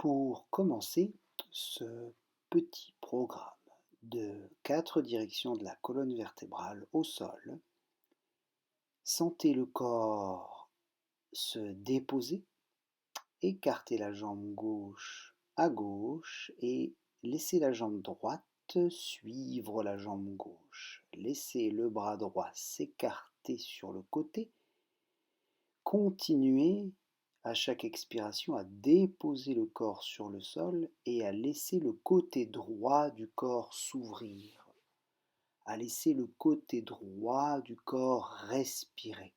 Pour commencer ce petit programme de 4 directions de la colonne vertébrale au sol, sentez le corps se déposer, écartez la jambe gauche à gauche et laissez la jambe droite suivre la jambe gauche. Laissez le bras droit s'écarter sur le côté. Continuez à chaque expiration à déposer le corps sur le sol et à laisser le côté droit du corps s'ouvrir, à laisser le côté droit du corps respirer.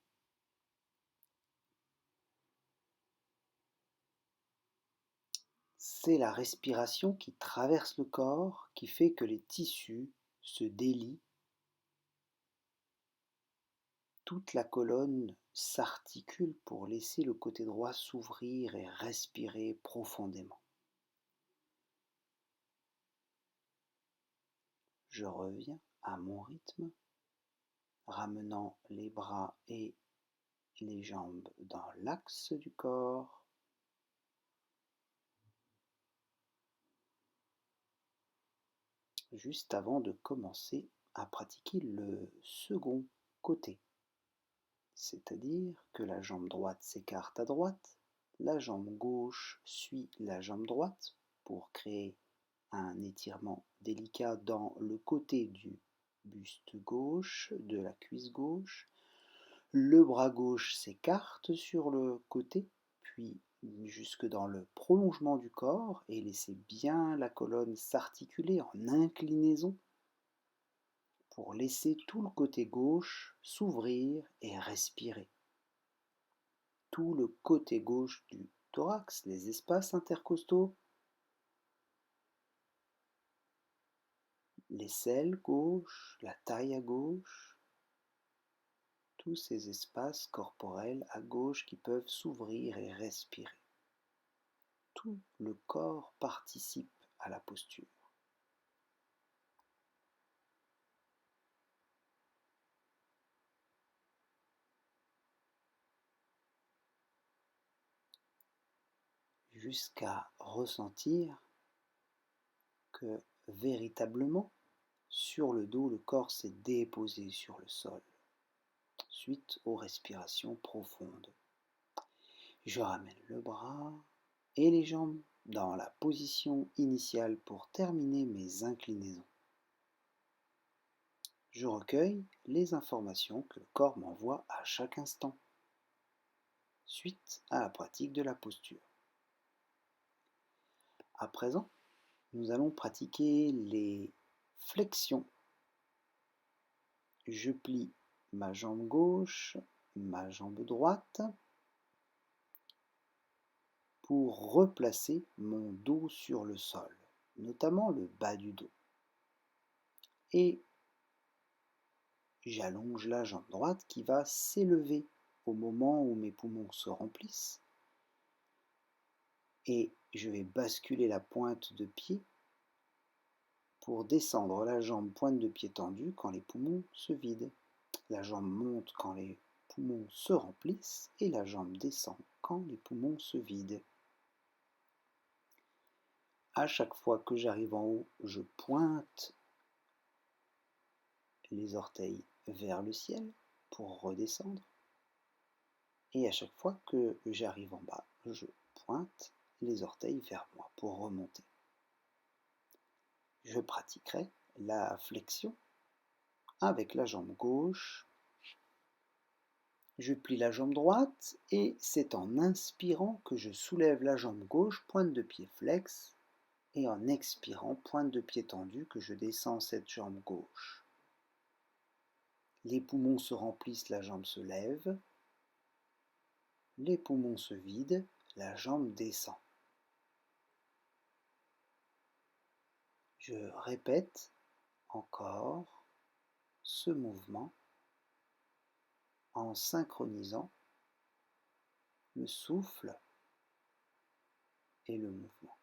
C'est la respiration qui traverse le corps qui fait que les tissus se délient. Toute la colonne s'articule pour laisser le côté droit s'ouvrir et respirer profondément. Je reviens à mon rythme, ramenant les bras et les jambes dans l'axe du corps. Juste avant de commencer à pratiquer le second côté. C'est-à-dire que la jambe droite s'écarte à droite, la jambe gauche suit la jambe droite pour créer un étirement délicat dans le côté du buste gauche, de la cuisse gauche. Le bras gauche s'écarte sur le côté, puis jusque dans le prolongement du corps, et laissez bien la colonne s'articuler en inclinaison pour laisser tout le côté gauche s'ouvrir et respirer. Tout le côté gauche du thorax, les espaces intercostaux, l'aisselle gauche, la taille à gauche, tous ces espaces corporels à gauche qui peuvent s'ouvrir et respirer. Tout le corps participe à la posture. Jusqu'à ressentir que véritablement, sur le dos, le corps s'est déposé sur le sol, suite aux respirations profondes. Je ramène le bras et les jambes dans la position initiale pour terminer mes inclinaisons. Je recueille les informations que le corps m'envoie à chaque instant, suite à la pratique de la posture. À présent, nous allons pratiquer les flexions. Je plie ma jambe gauche, ma jambe droite, pour replacer mon dos sur le sol, notamment le bas du dos. Et j'allonge la jambe droite qui va s'élever au moment où mes poumons se remplissent. Et je vais basculer la pointe de pied pour descendre la jambe pointe de pied tendue quand les poumons se vident. La jambe monte quand les poumons se remplissent et la jambe descend quand les poumons se vident. À chaque fois que j'arrive en haut, je pointe les orteils vers le ciel pour redescendre. Et à chaque fois que j'arrive en bas, je pointe les orteils vers moi pour remonter. Je pratiquerai la flexion avec la jambe gauche. Je plie la jambe droite et c'est en inspirant que je soulève la jambe gauche, pointe de pied flex, et en expirant, pointe de pied tendue, que je descends cette jambe gauche. Les poumons se remplissent, la jambe se lève. Les poumons se vident, la jambe descend. Je répète encore ce mouvement en synchronisant le souffle et le mouvement.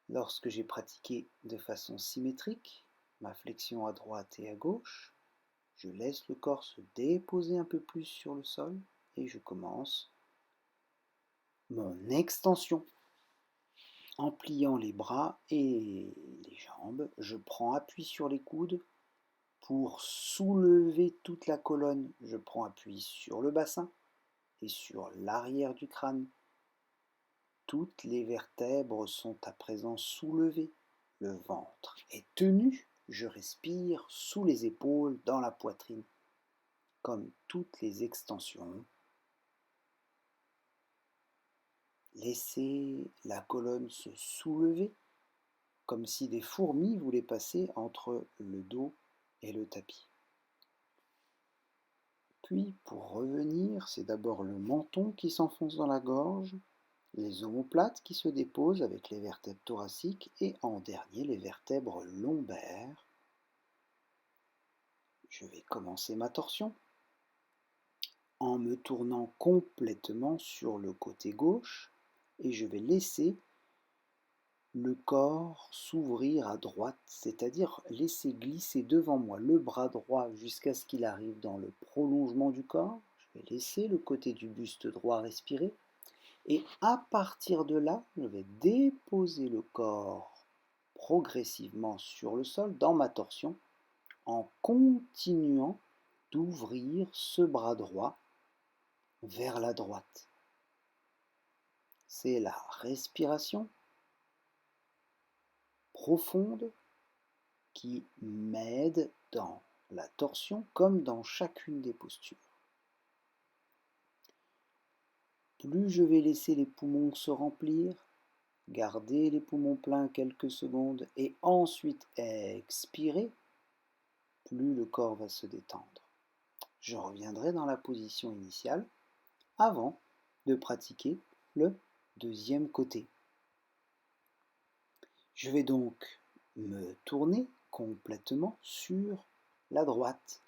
Lorsque j'ai pratiqué de façon symétrique ma flexion à droite et à gauche, je laisse le corps se déposer un peu plus sur le sol et je commence mon extension. En pliant les bras et les jambes, je prends appui sur les coudes. Pour soulever toute la colonne, je prends appui sur le bassin et sur l'arrière du crâne. Toutes les vertèbres sont à présent soulevées. Le ventre est tenu. Je respire sous les épaules, dans la poitrine. Comme toutes les extensions, laissez la colonne se soulever, comme si des fourmis voulaient passer entre le dos et le tapis. Puis, pour revenir, c'est d'abord le menton qui s'enfonce dans la gorge, les omoplates qui se déposent avec les vertèbres thoraciques et en dernier les vertèbres lombaires. Je vais commencer ma torsion en me tournant complètement sur le côté gauche et je vais laisser le corps s'ouvrir à droite, c'est-à-dire laisser glisser devant moi le bras droit jusqu'à ce qu'il arrive dans le prolongement du corps. Je vais laisser le côté du buste droit respirer et à partir de là, je vais déposer le corps progressivement sur le sol dans ma torsion en continuant d'ouvrir ce bras droit vers la droite. C'est la respiration profonde qui m'aide dans la torsion comme dans chacune des postures. Plus je vais laisser les poumons se remplir, garder les poumons pleins quelques secondes et ensuite expirer, plus le corps va se détendre. Je reviendrai dans la position initiale avant de pratiquer le deuxième côté. Je vais donc me tourner complètement sur la droite.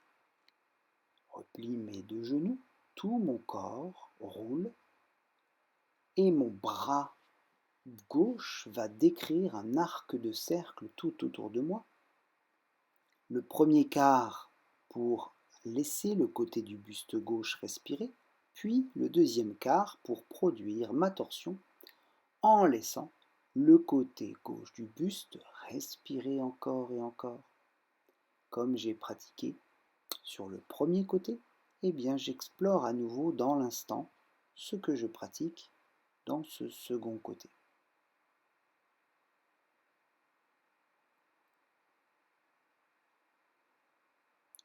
Replie mes deux genoux, tout mon corps roule et mon bras gauche va décrire un arc de cercle tout autour de moi. Le premier quart pour laisser le côté du buste gauche respirer, puis le deuxième quart pour produire ma torsion en laissant le côté gauche du buste respirer encore et encore. Comme j'ai pratiqué sur le premier côté, eh bien j'explore à nouveau dans l'instant ce que je pratique dans ce second côté.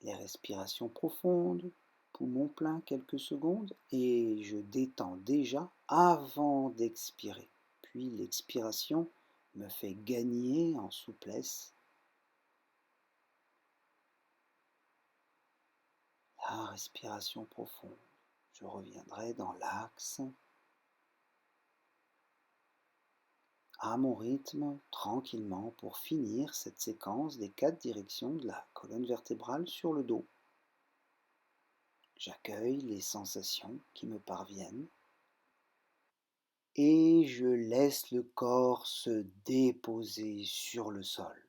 Les respirations profondes, poumons pleins quelques secondes et je détends déjà avant d'expirer. Puis l'expiration me fait gagner en souplesse. La respiration profonde. Je reviendrai dans l'axe, à mon rythme, tranquillement, pour finir cette séquence des 4 directions de la colonne vertébrale sur le dos. J'accueille les sensations qui me parviennent et je laisse le corps se déposer sur le sol.